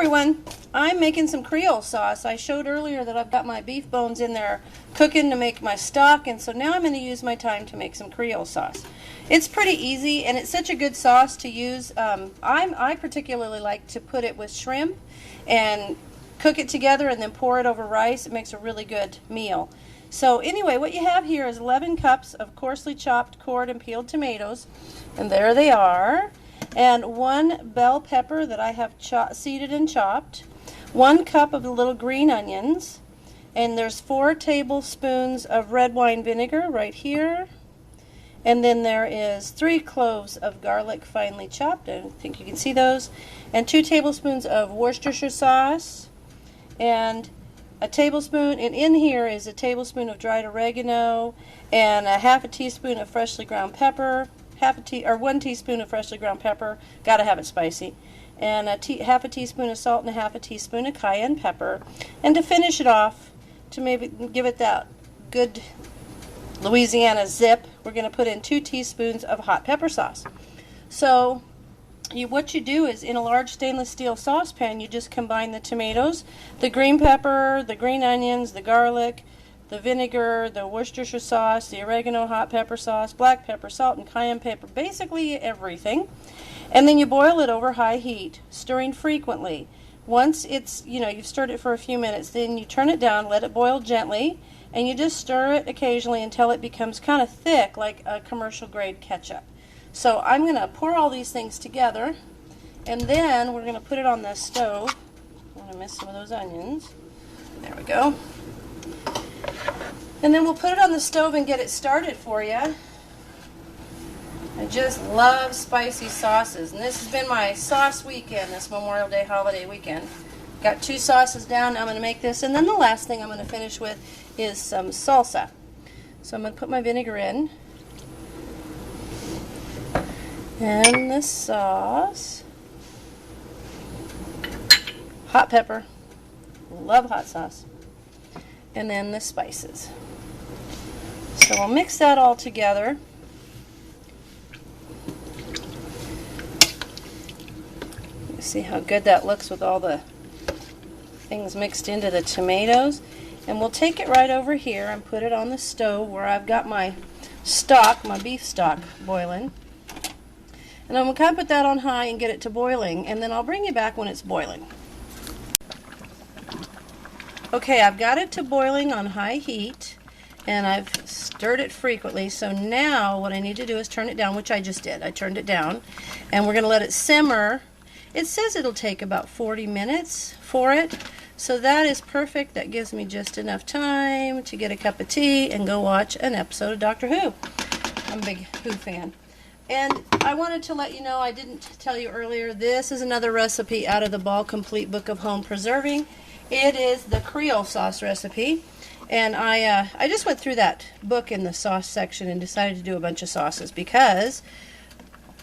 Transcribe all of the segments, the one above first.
everyone, I'm making some Creole sauce. I showed earlier that I've got my beef bones in there cooking to make my stock, and so now I'm going to use my time to make some Creole sauce. It's pretty easy, and it's such a good sauce to use. I particularly like to put it with shrimp and cook it together and then pour it over rice. It makes a really good meal. So anyway, what you have here is 11 cups of coarsely chopped, cored, and peeled tomatoes, and there they are. And 1 bell pepper that I have seeded and chopped, 1 cup of the little green onions, and there's 4 tablespoons of red wine vinegar right here, and then there is 3 cloves of garlic finely chopped, I think you can see those, and 2 tablespoons of Worcestershire sauce, and a tablespoon, and in here is a tablespoon of dried oregano, and a half a teaspoon of freshly ground pepper, 1 teaspoon of freshly ground pepper, gotta have it spicy, and half a teaspoon of salt and a half a teaspoon of cayenne pepper. And to finish it off, to maybe give it that good Louisiana zip, we're going to put in 2 teaspoons of hot pepper sauce. So what you do is, in a large stainless steel saucepan, you just combine the tomatoes, the green pepper, the green onions, the garlic, the vinegar, the Worcestershire sauce, the oregano, hot pepper sauce, black pepper, salt, and cayenne pepper, basically everything. And then you boil it over high heat, stirring frequently. Once it's, you've stirred it for a few minutes, then you turn it down, let it boil gently, and you just stir it occasionally until it becomes kind of thick, like a commercial grade ketchup. So I'm going to pour all these things together, and then we're going to put it on the stove. I want to miss some of those onions. There we go. And then we'll put it on the stove and get it started for you. I just love spicy sauces, and this has been my sauce weekend, this Memorial Day holiday weekend. Got 2 sauces down. I'm going to make this, and then the last thing I'm going to finish with is some salsa. So I'm going to put my vinegar in, and the sauce, hot pepper, love hot sauce, and then the spices. So we'll mix that all together. See how good that looks with all the things mixed into the tomatoes. And we'll take it right over here and put it on the stove where I've got my stock, my beef stock, boiling. And I'm going to kind of put that on high and get it to boiling, and then I'll bring you back when it's boiling. Okay, I've got it to boiling on high heat, and I've stirred it frequently. So now what I need to do is turn it down, which I just did. I turned it down, and we're going to let it simmer. It says it'll take about 40 minutes for it, so that is perfect. That gives me just enough time to get a cup of tea and go watch an episode of Doctor Who. I'm a big Who fan. And I wanted to let you know, I didn't tell you earlier, this is another recipe out of the Ball Complete Book of Home Preserving. It is the Creole sauce recipe, and I just went through that book in the sauce section and decided to do a bunch of sauces, because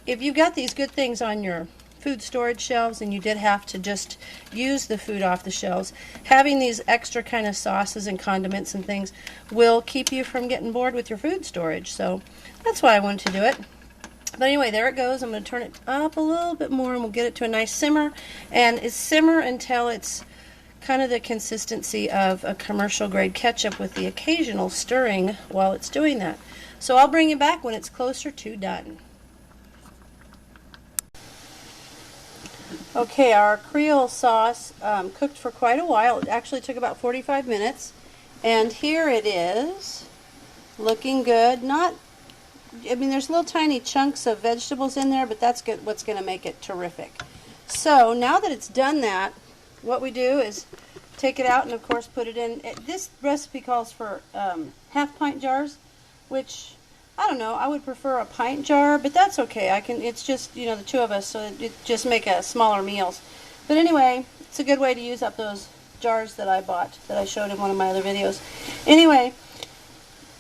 if you've got these good things on your food storage shelves and you did have to just use the food off the shelves, having these extra kind of sauces and condiments and things will keep you from getting bored with your food storage. So that's why I wanted to do it. But anyway, there it goes. I'm going to turn it up a little bit more, and we'll get it to a nice simmer. And it's simmer until it's kind of the consistency of a commercial grade ketchup, with the occasional stirring while it's doing that. So I'll bring you back when it's closer to done. Okay, our Creole sauce cooked for quite a while. It actually took about 45 minutes. And here it is, looking good. There's little tiny chunks of vegetables in there, but that's good, what's going to make it terrific. So now that it's done that, what we do is take it out and, of course, put it in. This recipe calls for half-pint jars, which, I don't know, I would prefer a pint jar, but that's okay. It's just, the 2 of us, so it just make a smaller meals. But anyway, it's a good way to use up those jars that I bought, that I showed in one of my other videos. Anyway,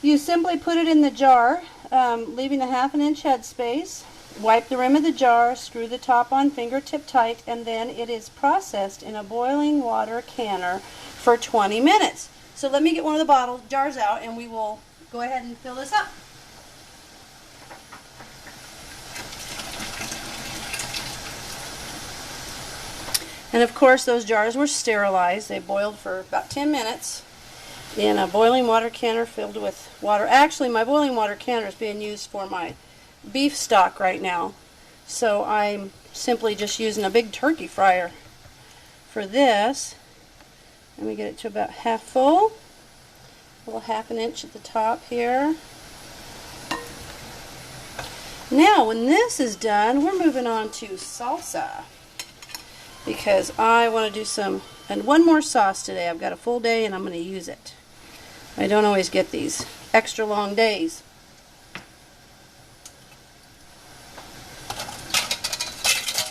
you simply put it in the jar, leaving a ½ inch headspace. Wipe the rim of the jar, screw the top on fingertip tight, and then it is processed in a boiling water canner for 20 minutes. So let me get one of the jars out, and we will go ahead and fill this up. And of course those jars were sterilized. They boiled for about 10 minutes in a boiling water canner filled with water. Actually, my boiling water canner is being used for my beef stock right now. So I'm simply just using a big turkey fryer for this. Let me get it to about half full. A little half an inch at the top here. Now, when this is done, we're moving on to salsa, because I want to do one more sauce today. I've got a full day and I'm going to use it. I don't always get these extra long days.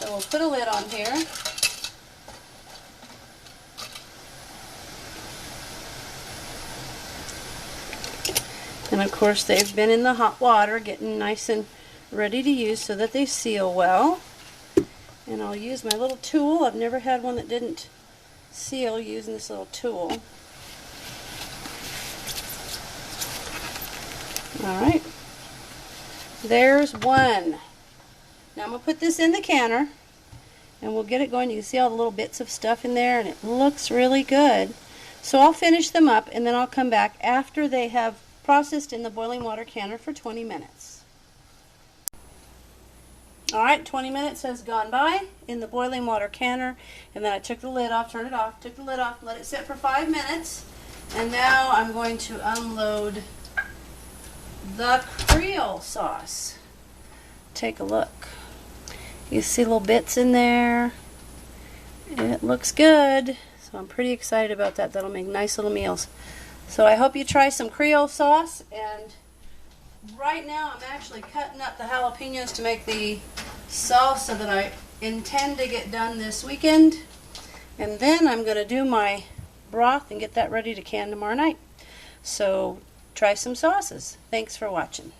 So we'll put a lid on here. And of course they've been in the hot water getting nice and ready to use so that they seal well. And I'll use my little tool. I've never had one that didn't seal using this little tool. Alright, there's one. Now I'm going to put this in the canner and we'll get it going. You can see all the little bits of stuff in there and it looks really good. So I'll finish them up and then I'll come back after they have processed in the boiling water canner for 20 minutes. Alright, 20 minutes has gone by in the boiling water canner, and then I took the lid off, turned it off, took the lid off, let it sit for 5 minutes, and now I'm going to unload the Creole sauce. Take a look. You see little bits in there. It looks good, so I'm pretty excited about that. That'll make nice little meals. So I hope you try some Creole sauce, and right now I'm actually cutting up the jalapenos to make the salsa that I intend to get done this weekend. And then I'm going to do my broth and get that ready to can tomorrow night. So try some sauces. Thanks for watching.